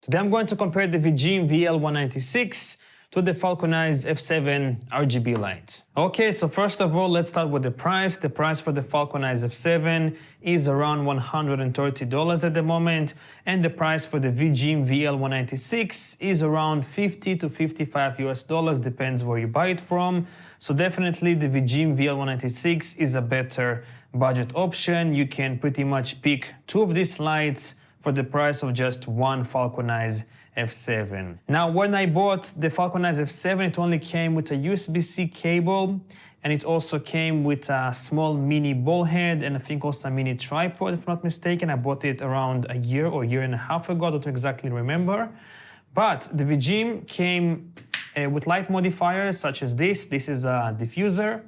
Today I'm going to compare the Vijim VL-196 to the Falcon F7 RGB light. Okay, so first of all, let's start with the price. The price for the Falcon F7 is around $130 at the moment, and the price for the Vijim VL-196 is around 50 to 55 US dollars, depends where you buy it from. So definitely the Vijim VL-196 is a better budget option. You can pretty much pick two of these lights for the price of just one Falcon F7. Now, when I bought the Falcon F7, it only came with a USB-C cable, and it also came with a small mini ball head and I think also a mini tripod, if I'm not mistaken. I bought it around a year or year and a half ago, I don't exactly remember. But the Vijim came with light modifiers such as this. This is a diffuser.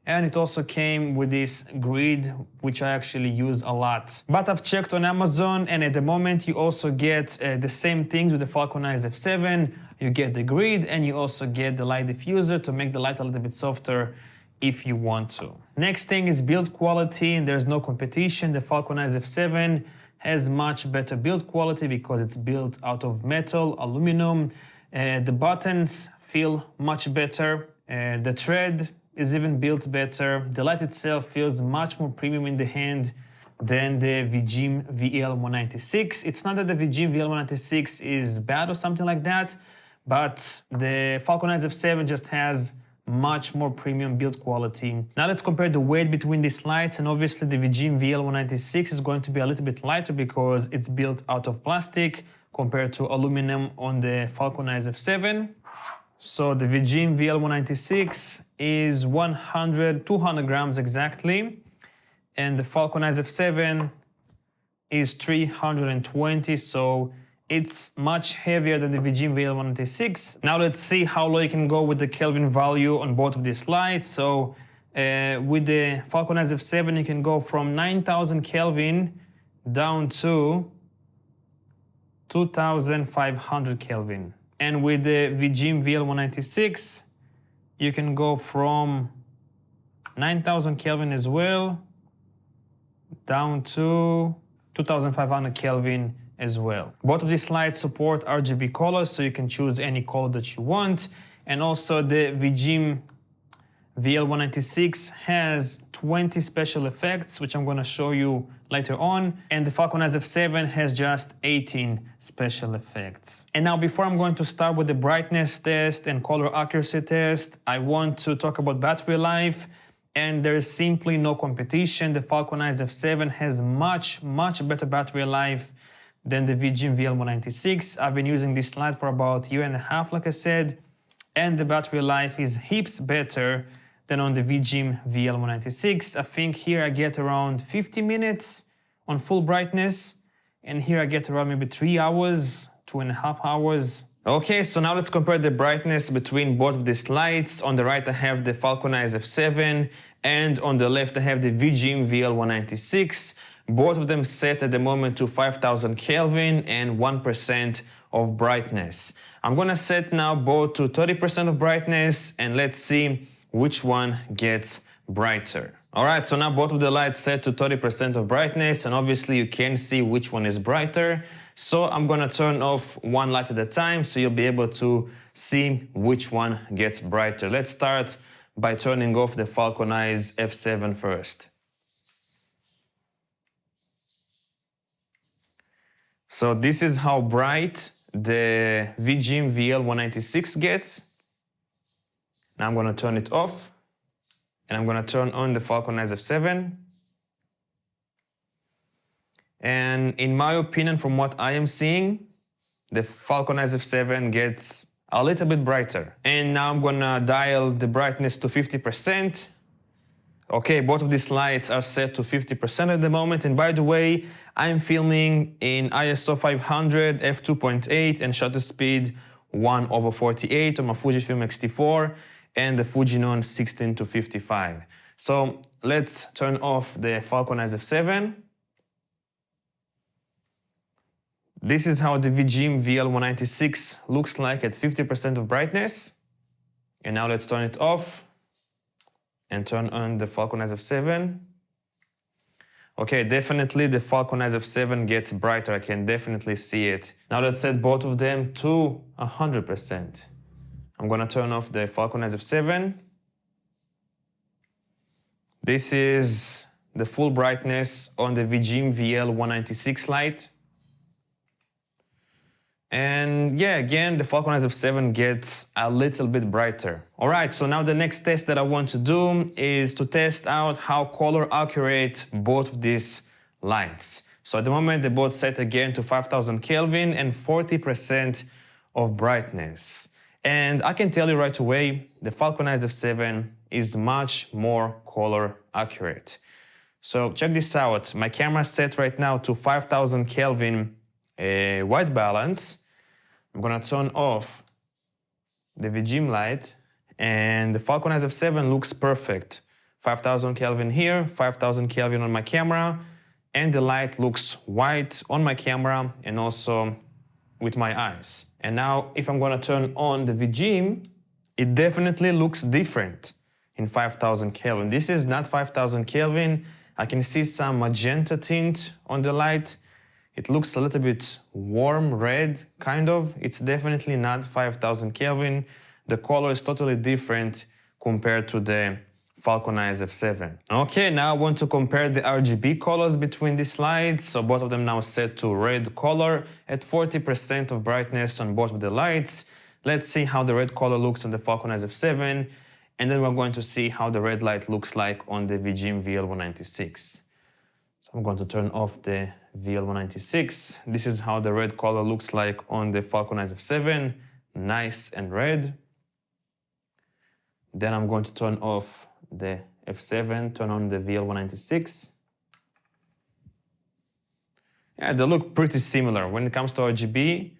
And it also came with this grid, which I actually use a lot. But I've checked on Amazon, and at the moment you also get the same things with the Falcon F7. You get the grid, and you also get the light diffuser to make the light a little bit softer if you want to. Next thing is build quality, and there's no competition. The Falcon F7 has much better build quality because it's built out of metal, aluminum. The buttons feel much better. The thread is even built better. The light itself feels much more premium in the hand than the Vijim VL-196. It's not that the Vijim VL-196 is bad or something like that, but the Falcon F7 just has much more premium build quality. Now let's compare the weight between these lights, and obviously the Vijim VL-196 is going to be a little bit lighter because it's built out of plastic compared to aluminum on the Falcon F7. So the Vijim VL-196 is 200 grams exactly, and the Falcon F7 is 320, so it's much heavier than the Vijim VL-196. Now let's see how low you can go with the Kelvin value on both of these lights. So with the Falcon F7 you can go from 9,000 Kelvin down to 2,500 Kelvin. And with the Vijim VL-196, you can go from 9,000 Kelvin as well, down to 2,500 Kelvin as well. Both of these lights support RGB colors, so you can choose any color that you want. And also the Vijim VL-196 has 20 special effects, which I'm going to show you later on, and the Falcon F7 has just 18 special effects. And now, before I'm going to start with the brightness test and color accuracy test, I want to talk about battery life, and there's simply no competition. The Falcon F7 has much better battery life than the Vijim VL-196. I've been using this light for about a year and a half, like I said, and the battery life is heaps better than on the Vijim VL-196. I think here I get around 50 minutes on full brightness, and here I get around maybe 3 hours, 2.5 hours. Okay, so now let's compare the brightness between both of these lights. On the right I have the Falcon F7, and on the left I have the Vijim VL-196. Both of them set at the moment to 5,000 Kelvin and 1% of brightness. I'm gonna set now both to 30% of brightness, and let's see which one gets brighter. All right, so now both of the lights set to 30% of brightness, and obviously you can see which one is brighter. So I'm gonna turn off one light at a time so you'll be able to see which one gets brighter. Let's start by turning off the Falcon F7 first. So this is how bright the Vijim VL-196 gets. Now I'm going to turn it off, and I'm going to turn on the Falcon F7. And in my opinion, from what I am seeing, the Falcon F7 gets a little bit brighter. And now I'm going to dial the brightness to 50%. Okay, both of these lights are set to 50% at the moment. And by the way, I'm filming in ISO 500, f2.8, and shutter speed 1/48 on my Fujifilm X-T4 and the Fujinon 16-55. So let's turn off the Falcon F7. This is how the Vijim VL-196 looks like at 50% of brightness. And now let's turn it off and turn on the Falcon F7. Okay, definitely the Falcon Eyes F7 gets brighter. I can definitely see it. Now let's set both of them to 100%. I'm gonna turn off the Falcon Eyes F7. This is the full brightness on the Vijim VL-196 light. And yeah, again, the Falcon Eyes F7 gets a little bit brighter. All right, so now the next test that I want to do is to test out how color accurate both of these lights. So at the moment, they both set again to 5000 Kelvin and 40% of brightness. And I can tell you right away, the Falcon Eyes F7 is much more color accurate. So check this out. My camera is set right now to 5000 Kelvin white balance. I'm gonna turn off the Vijim light and the Falcon Eyes F7 looks perfect. 5000 Kelvin here, 5000 Kelvin on my camera, and the light looks white on my camera and also with my eyes. And now if I'm gonna turn on the Vijim, it definitely looks different in 5000 Kelvin. This is not 5000 Kelvin. I can see some magenta tint on the light. It looks a little bit warm red, kind of. It's definitely not 5000 Kelvin. The color is totally different compared to the Falcon Eyes F7. Okay, now I want to compare the RGB colors between these lights. So both of them now set to red color at 40% of brightness on both of the lights. Let's see how the red color looks on the Falcon Eyes F7. And then we're going to see how the red light looks like on the Vijim VL-196. So I'm going to turn off the VL-196. This is how the red color looks like on the Falcon Eyes F7, nice and red. Then I'm going to turn off the F7, turn on the VL-196. Yeah, they look pretty similar. When it comes to RGB,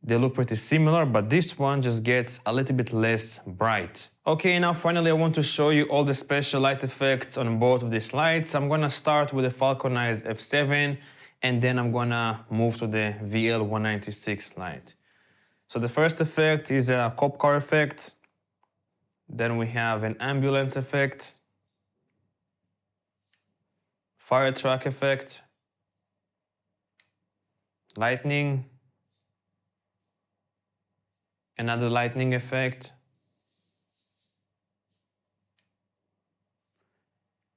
they look pretty similar, but this one just gets a little bit less bright. Okay, now finally I want to show you all the special light effects on both of these lights. I'm gonna start with the Falcon Eyes F7, and then I'm gonna move to the VL-196 light. So the first effect is a cop car effect. Then we have an ambulance effect, fire truck effect, lightning, another lightning effect,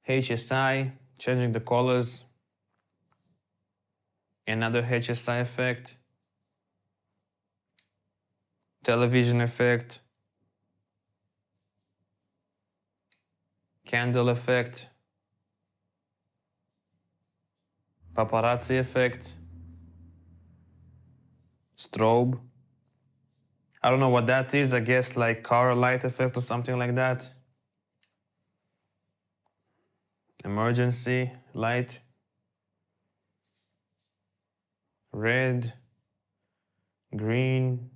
HSI, changing the colors, another HSI effect, television effect, candle effect, paparazzi effect, strobe. I don't know what that is, I guess like car light effect or something like that. Emergency light, red, green,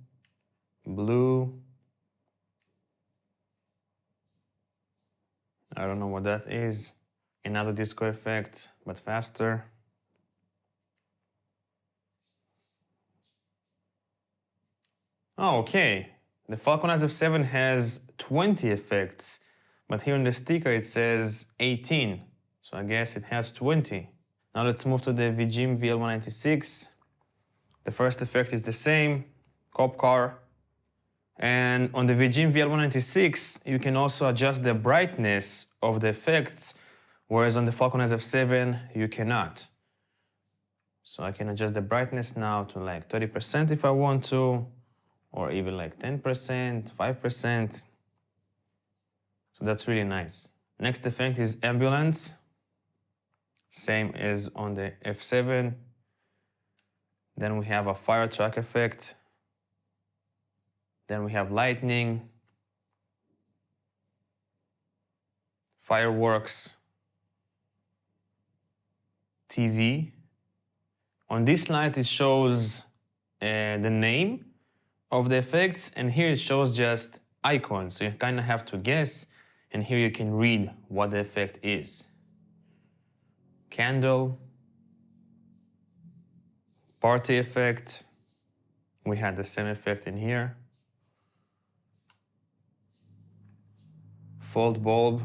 blue. I don't know what that is. Another disco effect, but faster. Oh, okay. The Falcon Eyes F7 has 20 effects, but here on the sticker it says 18. So I guess it has 20. Now let's move to the Vijim VL-196. The first effect is the same, cop car. And on the Vijim VL-196, you can also adjust the brightness of the effects, whereas on the Falcon Eyes F7, you cannot. So I can adjust the brightness now to like 30% if I want to, or even like 10%, 5%. So that's really nice. Next effect is ambulance. Same as on the F7. Then we have a fire truck effect. Then we have lightning, fireworks, TV. On this light it shows the name of the effects, and here it shows just icons. So you kind of have to guess, and here you can read what the effect is. Candle, party effect. We had the same effect in here. Fault bulb,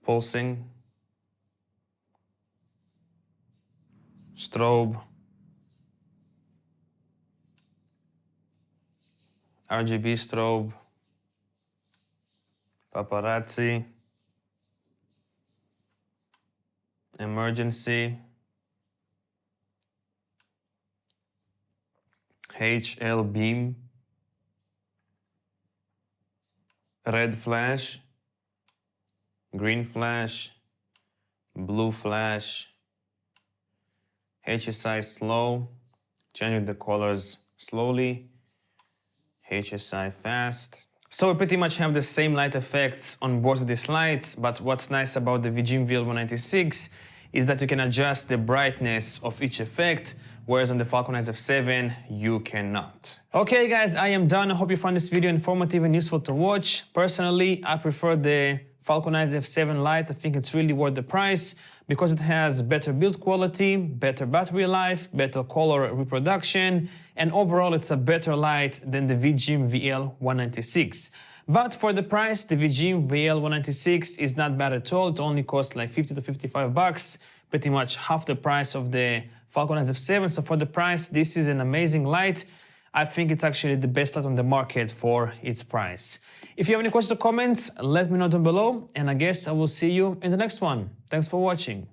pulsing, strobe, RGB strobe, paparazzi, emergency, HL beam, red flash, green flash, blue flash, HSI slow, changing the colors slowly, HSI fast. So we pretty much have the same light effects on both of these lights, but what's nice about the Vijim VL-196 is that you can adjust the brightness of each effect, whereas on the Falcon Eyes F7, you cannot. Okay guys, I am done. I hope you found this video informative and useful to watch. Personally, I prefer the Falcon Eyes F7 light. I think it's really worth the price because it has better build quality, better battery life, better color reproduction, and overall it's a better light than the Vijim VL-196. But for the price, the Vijim VL-196 is not bad at all. It only costs like 50 to 55 bucks, pretty much half the price of the Falcon Eyes F7. So for the price, this is an amazing light. I think it's actually the best light on the market for its price. If you have any questions or comments, let me know down below, and I guess I will see you in the next one. Thanks for watching.